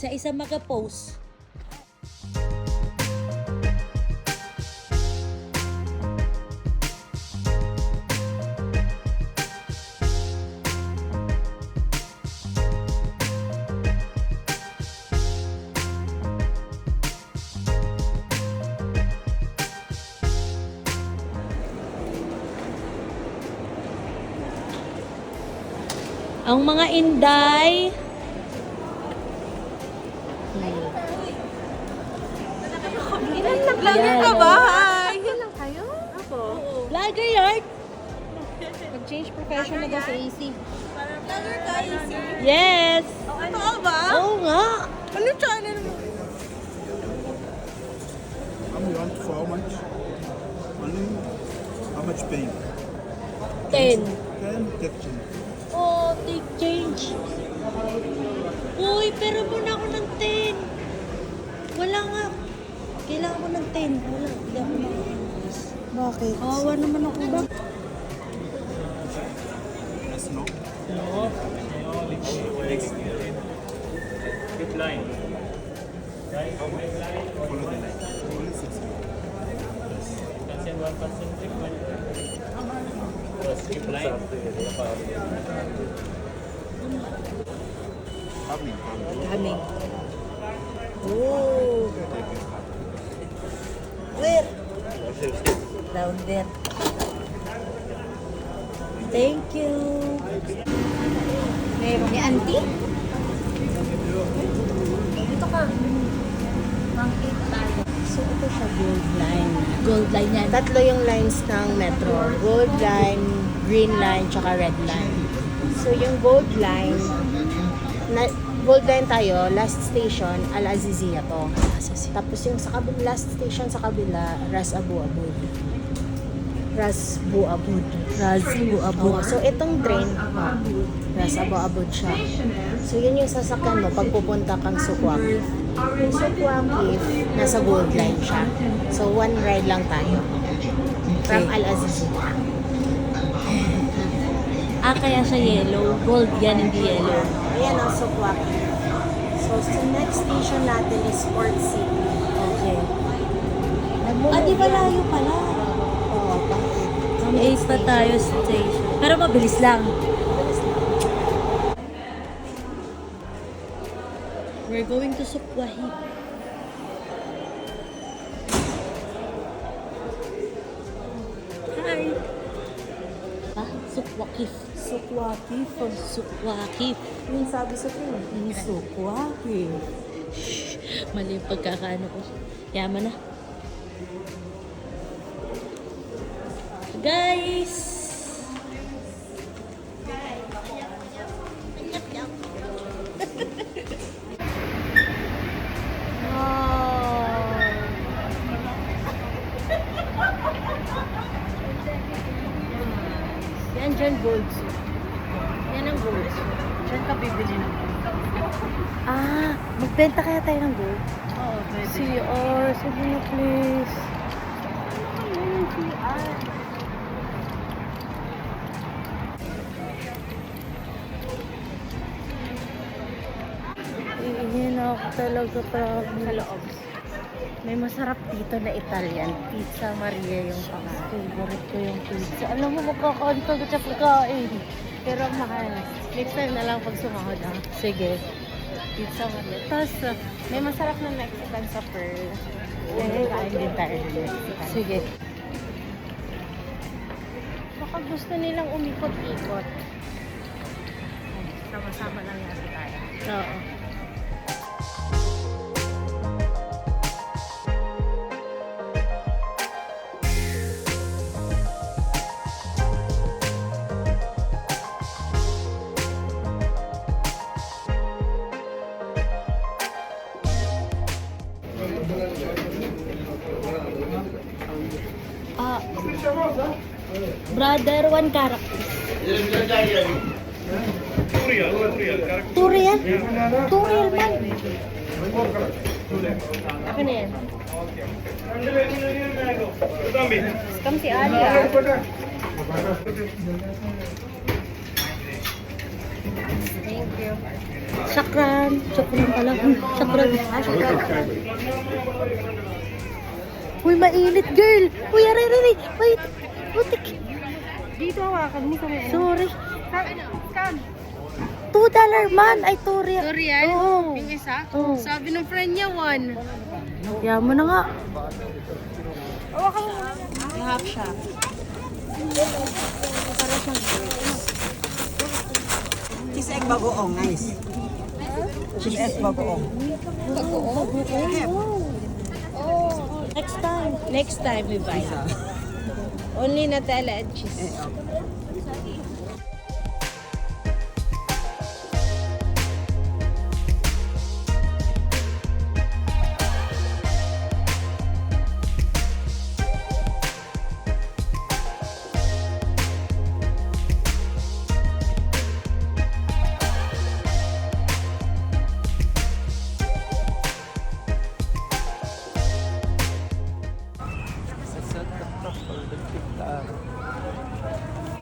Isa-isa mag-post. Ang mga inday. Ilan lang vlogger ka ba? Ilan lang kayo? Ako. Vlogger yard. Mag-change profession na daw sa AC. Vlogger ka, AC? Yes. Ano ba? Oo nga. Ano channel mo? You want for how much? Only how much paying? 10. 10 kitchen. Oh, take change. Uy, pero muna ako ng 10. Wala nga. Kailangan ko ng 10. Wala. Hindi ako makakalas. Bakit? Kawawa naman ako ba? Yes, no? No. Which line? Follow the line. Only 60. Can send 1% treatment. Skip line. Coming. Daming. Oh. Where? Down there. Thank you. Meron ni auntie? Dito ka. Mangkita tayo. So, ito siya gold line. Gold line yan. Tatlo yung lines ng metro. Gold line, green line, tsaka red line. So yung gold line, gold line tayo, last station, Al Azizia to. Tapos yung sa last station sa kabila, Ras Abu Abud. Ras Bu Abud. Ras Bu Abud. So itong train, Ras Abu Abud siya. So yun yung sasakyan mo pag pupunta kang Sukwakif. Yung Sukwakif, nasa gold line siya. So one ride lang tayo. From Al Azizia. Ah, kaya siya yellow. Gold yan, hindi yellow. Ayan ang Sukwakif. So sa next station natin is Port City. Okay. Ah, di ba layo pala? Oo, Pang 8 pa tayo station. Pero mabilis lang. We're going to Sukwahip. Hi! Ah, Sukwakif. Sukwakif. Sukwakif. Yung sabi sa film. Yung Sukwakif. Shhh! Mali yung pagkakaano ko. Yaman na. Guys! Yan dyan gold. Yan ang gold. Dyan ka bibili ng gold. Ah, magbenta kaya tayo ng gold? Oo, pwede. CR, sabi na please. Iihin ako talaga Sa loob. May masarap dito na Italian. Pizza Maria yung favorite ko yung pizza. Alam mo, makakaanta ko sa pagkain. Pero mahal. Next time na lang pag sumahod ah. Sige. Pizza Maria. Tapos, may masarap na Mexican sa Pearl. Kain din tayo ng Mexican. Sige. Baka gusto nilang umikot-ikot. Sama-sama lang yata tayo. Oo. Ah, brother, one character. Two real? Two real man. Ako na yan. Scam si Ali ah. Thank you. Shakran. Shakran pala. Shakran. Ah, shakran. Uy, mainit, girl. Uy, aray. Wait. Putik. Dito hawakan mo sa may Sorry. Scan. $2 man. Ay, 2 real. Real? Oo. Yung isa? Oo. Sabi ng friend niya, 1. Kaya mo na nga. Hawakan mo muna. Half siya. Cheese egg bagoong, nice. Cheese egg bagoong. Next time. Next time we buy. Only Nutella and cheese.